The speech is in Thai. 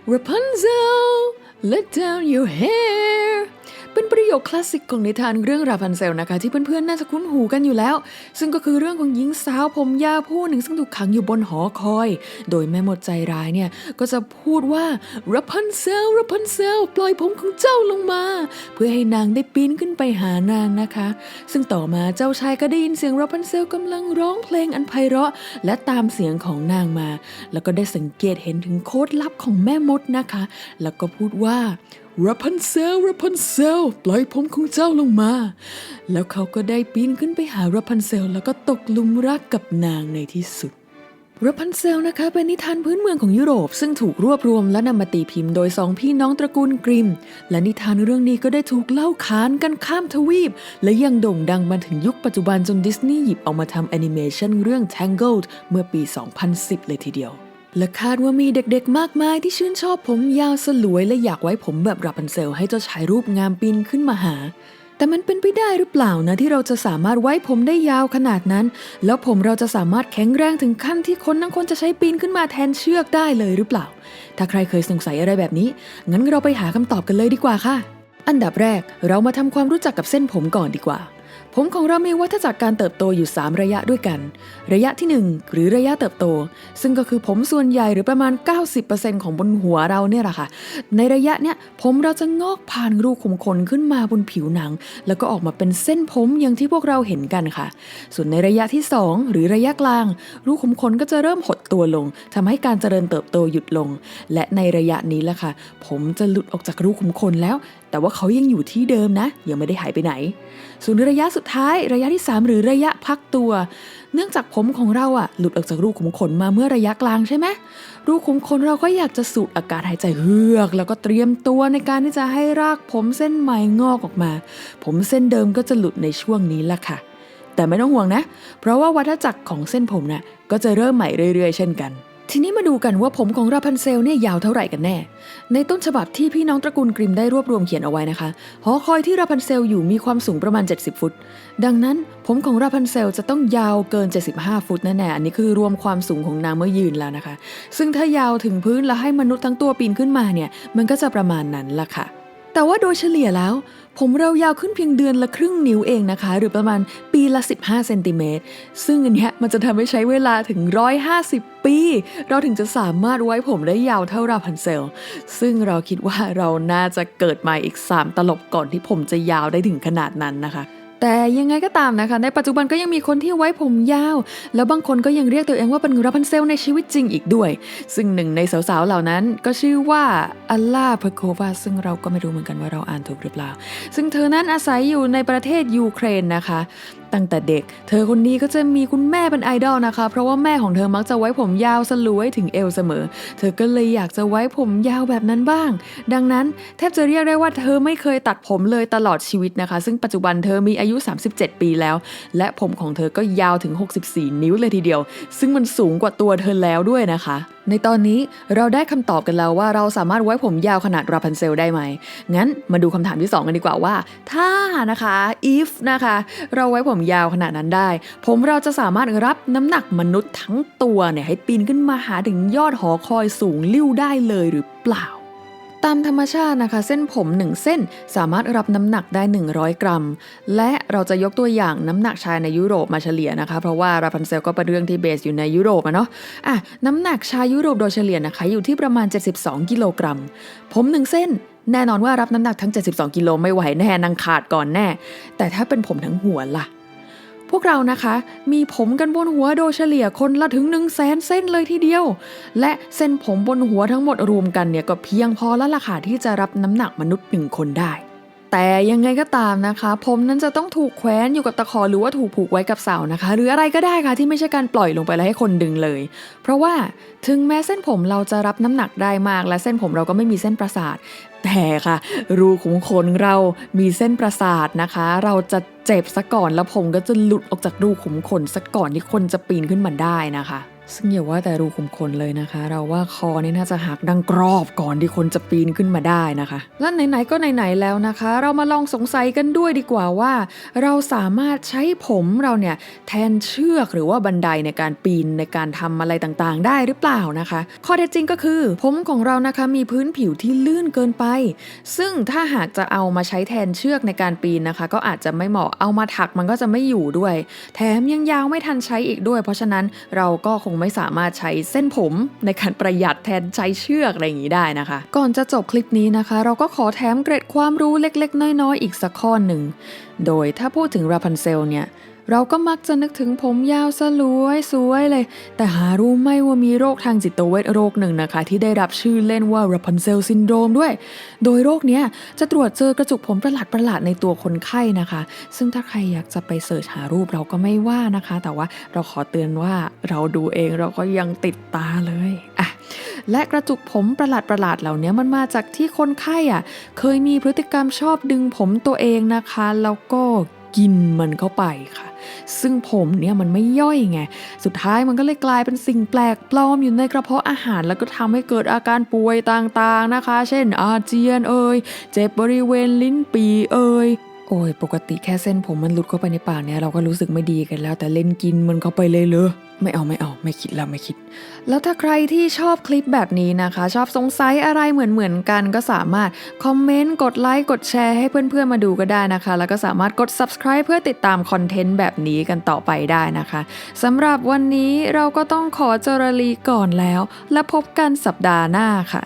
Rapunzel let down your hair เป็นประโยคคลาสสิกของนิทานเรื่องราพันเซลนะคะที่เพื่อนๆน่าจะคุ้นหูกันอยู่แล้วซึ่งก็คือเรื่องของหญิงสาวผมยาวผู้หนึ่งซึ่งถูกขังอยู่บนหอคอยโดยแม่มดใจร้ายเนี่ยก็จะพูดว่า Rapunzel Rapunzel ปล่อยผมของเจ้าลงมาเพื่อให้นางได้ปีนขึ้นไปหานางนะคะซึ่งต่อมาเจ้าชายก็ได้ยินเสียง Rapunzel กำลังร้องเพลงอันไพเราะและตามเสียงของนางมาแล้วก็ได้สังเกตเห็นถึงโค้ดลับของแม่มดนะคะแล้วก็พูดว่าRapunzel Rapunzel ปล่อยผมของเจ้าลงมาแล้วเขาก็ได้ปีนขึ้นไปหา Rapunzel แล้วก็ตกหลุมรักกับนางในที่สุด Rapunzel นะคะเป็นนิทานพื้นเมืองของยุโรปซึ่งถูกรวบรวมและนำมาตีพิมพ์โดยสองพี่น้องตระกูลกริมและนิทานเรื่องนี้ก็ได้ถูกเล่าขานกันข้ามทวีปและยังโด่งดังมาถึงยุคปัจจุบันจนดิสนีย์หยิบเอามาทำแอนิเมชันเรื่อง Tangled เมื่อปี 2010 เลยทีเดียวและคาดว่ามีเด็กๆมากมายที่ชื่นชอบผมยาวสลวยและอยากไว้ผมแบบราพันเซลให้เจ้าชายรูปงามปีนขึ้นมาหาแต่มันเป็นไปได้หรือเปล่านะที่เราจะสามารถไว้ผมได้ยาวขนาดนั้นแล้วผมเราจะสามารถแข็งแรงถึงขั้นที่คนทั้งคนจะใช้ปีนขึ้นมาแทนเชือกได้เลยหรือเปล่าถ้าใครเคยสงสัยอะไรแบบนี้งั้นเราไปหาคำตอบกันเลยดีกว่าค่ะอันดับแรกเรามาทำความรู้จักกับเส้นผมก่อนดีกว่าผมของเรามีวัฏจักรการเติบโตอยู่3ระยะด้วยกันระยะที่1หรือระยะเติบโตซึ่งก็คือผมส่วนใหญ่หรือประมาณ 90% ของบนหัวเราเนี่ยแหละค่ะในระยะเนี้ยผมเราจะงอกผ่านรูขุมขนขึ้นมาบนผิวหนังแล้วก็ออกมาเป็นเส้นผมอย่างที่พวกเราเห็นกันค่ะส่วนในระยะที่2หรือระยะกลางรูขุมขนก็จะเริ่มหดตัวลงทำให้การเจริญเติบโตหยุดลงและในระยะนี้แหละค่ะผมจะหลุดออกจากรูขุมขนแล้วแต่ว่าเขายังอยู่ที่เดิมนะยังไม่ได้หายไปไหนส่วนระยะสุดท้ายระยะที่3หรือระยะพักตัวเนื่องจากผมของเราหลุดออกจากรูขุมขนมาเมื่อระยะกลางใช่ไหมรูขุมขนเราก็อยากจะสูดอากาศหายใจเฮือกแล้วก็เตรียมตัวในการที่จะให้รากผมเส้นใหม่งอกออกมาผมเส้นเดิมก็จะหลุดในช่วงนี้ละค่ะแต่ไม่ต้องห่วงนะเพราะว่าวัฏจักรของเส้นผมน่ะก็จะเริ่มใหม่เรื่อยๆเช่นกันทีนี้มาดูกันว่าผมของราพันเซลเนี่ยยาวเท่าไหร่กันแน่ในต้นฉบับที่พี่น้องตระกูลกริมได้รวบรวมเขียนเอาไว้นะคะหอคอยที่ราพันเซลอยู่มีความสูงประมาณ70ฟุตดังนั้นผมของราพันเซลจะต้องยาวเกิน75ฟุตแน่ๆอันนี้คือรวมความสูงของนางเมื่อยืนแล้วนะคะซึ่งถ้ายาวถึงพื้นแล้วให้มนุษย์ทั้งตัวปีนขึ้นมาเนี่ยมันก็จะประมาณนั้นล่ะค่ะแต่ว่าโดยเฉลี่ยแล้วผมเรายาวขึ้นเพียงเดือนละครึ่งนิ้วเองนะคะหรือประมาณปีละ15เซนติเมตรซึ่งอันเนี้ยมันจะทำให้ใช้เวลาถึง150ปีเราถึงจะสามารถไว้ผมได้ยาวเท่าราพันเซลซึ่งเราคิดว่าเราน่าจะเกิดมาอีก3ตลบก่อนที่ผมจะยาวได้ถึงขนาดนั้นนะคะแต่ยังไงก็ตามนะคะในปัจจุบันก็ยังมีคนที่ไว้ผมยาวแล้วบางคนก็ยังเรียกตัวเองว่าเป็นราพันเซลในชีวิตจริงอีกด้วยซึ่งหนึ่งในสาวๆเหล่านั้นก็ชื่อว่าอัลลาเพโควาซึ่งเราก็ไม่รู้เหมือนกันว่าเราอ่านถูกหรือเปล่าซึ่งเธอนั้นอาศัยอยู่ในประเทศยูเครนนะคะตั้งแต่เด็กเธอคนนี้ก็จะมีคุณแม่เป็นไอดอลนะคะเพราะว่าแม่ของเธอมักจะไว้ผมยาวสลวยถึงเอวเสมอเธอก็เลยอยากจะไว้ผมยาวแบบนั้นบ้างดังนั้นแทบจะเรียกได้ว่าเธอไม่เคยตัดผมเลยตลอดชีวิตนะคะซึ่งปัจจุบันเธอมีอายุ37ปีแล้วและผมของเธอก็ยาวถึง64นิ้วเลยทีเดียวซึ่งมันสูงกว่าตัวเธอแล้วด้วยนะคะในตอนนี้เราได้คำตอบกันแล้วว่าเราสามารถไว้ผมยาวขนาดราพันเซลได้ไหมงั้นมาดูคำถามที่2กันดีกว่าว่าถ้านะคะ if นะคะเราไว้ผมยาวขนาดนั้นได้ผมเราจะสามารถรับน้ำหนักมนุษย์ทั้งตัวเนี่ยให้ปีนขึ้นมาหาถึงยอดหอคอยสูงลิ่วได้เลยหรือเปล่าตามธรรมชาตินะคะเส้นผม1เส้นสามารถรับน้ำหนักได้100กรัมและเราจะยกตัวอย่างน้ำหนักชายในยุโรปมาเฉลี่ยนะคะเพราะว่าราพันเซลก็เป็นเรื่องที่เบสอยู่ในยุโรปเนาะน้ำหนักชายยุโรปโดยเฉลี่ยนะคะอยู่ที่ประมาณ72กิโลกรัมผม1เส้นแน่นอนว่ารับน้ำหนักทั้ง72กิโลไม่ไหวแน่นางขาดก่อนแน่แต่ถ้าเป็นผมทั้งหัวล่ะพวกเรานะคะมีผมกันบนหัวโดยเฉลี่ยคนละถึง100,000 เส้นเลยทีเดียวและเส้นผมบนหัวทั้งหมดรวมกันเนี่ยก็เพียงพอแล้วล่ะค่ะที่จะรับน้ำหนักมนุษย์1คนได้แต่ยังไงก็ตามนะคะผมนั้นจะต้องถูกแขวนอยู่กับตะขอหรือว่าถูกผูกไว้กับเสานะคะหรืออะไรก็ได้ค่ะที่ไม่ใช่การปล่อยลงไปแล้วให้คนดึงเลยเพราะว่าถึงแม้เส้นผมเราจะรับน้ำหนักได้มากและเส้นผมเราก็ไม่มีเส้นประสาทแต่ค่ะรูขุมขนเรามีเส้นประสาทนะคะเราจะเจ็บซะก่อนแล้วผมก็จะหลุดออกจากรูขุมขนซะก่อนที่คนจะปีนขึ้นมาได้นะคะ ซึ่งอย่าว่าแต่รูขุมขนเลยนะคะเราว่าคอนี่น่าจะหักดังกรอบก่อนที่คนจะปีนขึ้นมาได้นะคะและไหนๆก็ไหนๆแล้วนะคะ เรามาลองสงสัยกันด้วยดีกว่าว่าเราสามารถใช้ผมเราเนี่ยแทนเชือกหรือว่าบันไดในการปีนในการทำอะไรต่างๆได้หรือเปล่านะคะข้อเท็จจริงก็คือผมของเรานะคะมีพื้นผิวที่ลื่นเกินไปซึ่งถ้าหากจะเอามาใช้แทนเชือกในการปีนนะคะก็อาจจะไม่เหมาะเอามาถักมันก็จะไม่อยู่ด้วยแถมยังยาวไม่ทันใช้อีกด้วยเพราะฉะนั้นเราก็คงไม่สามารถใช้เส้นผมในการประหยัดแทนใช้เชือกอะไรอย่างนี้ได้นะคะก่อนจะจบคลิปนี้นะคะเราก็ขอแถมเกร็ดความรู้เล็กๆน้อยๆอีกสักข้อหนึ่งโดยถ้าพูดถึงราพันเซลเนี่ยเราก็มักจะนึกถึงผมยาวสวยเลยแต่หารู้ไหมว่ามีโรคทางจิตเวชโรคหนึ่งนะคะที่ได้รับชื่อเล่นว่าราพันเซลซินโดรมด้วยโดยโรคเนี้ยจะตรวจเจอกระจุกผมประหลาดในตัวคนไข้นะคะซึ่งถ้าใครอยากจะไปเสิร์ชหารูปเราก็ไม่ว่านะคะแต่ว่าเราขอเตือนว่าเราดูเองเราก็ยังติดตาเลยอ่ะและกระจุกผมประหลาดเหล่านี้มันมาจากที่คนไข้เคยมีพฤติกรรมชอบดึงผมตัวเองนะคะแล้วก็กินมันเข้าไปค่ะซึ่งผมเนี่ยมันไม่ย่อยไงสุดท้ายมันก็เลยกลายเป็นสิ่งแปลกปลอมอยู่ในกระเพาะอาหารแล้วก็ทำให้เกิดอาการป่วยต่างๆนะคะเช่นอาเจียนเจ็บบริเวณลิ้นปี่โอ้ยปกติแค่เส้นผมมันหลุดเข้าไปในปากเนี่ยเราก็รู้สึกไม่ดีกันแล้วแต่เล่นกินมันเข้าไปเลยเหรอไม่เอาไม่คิดแล้วถ้าใครที่ชอบคลิปแบบนี้นะคะชอบสงสัยอะไรเหมือนกันก็สามารถคอมเมนต์กดไลค์กดแชร์ให้เพื่อนๆมาดูก็ได้นะคะแล้วก็สามารถกด subscribe เพื่อติดตามคอนเทนต์แบบนี้กันต่อไปได้นะคะสำหรับวันนี้เราก็ต้องขอจรลีก่อนแล้วและพบกันสัปดาห์หน้าค่ะ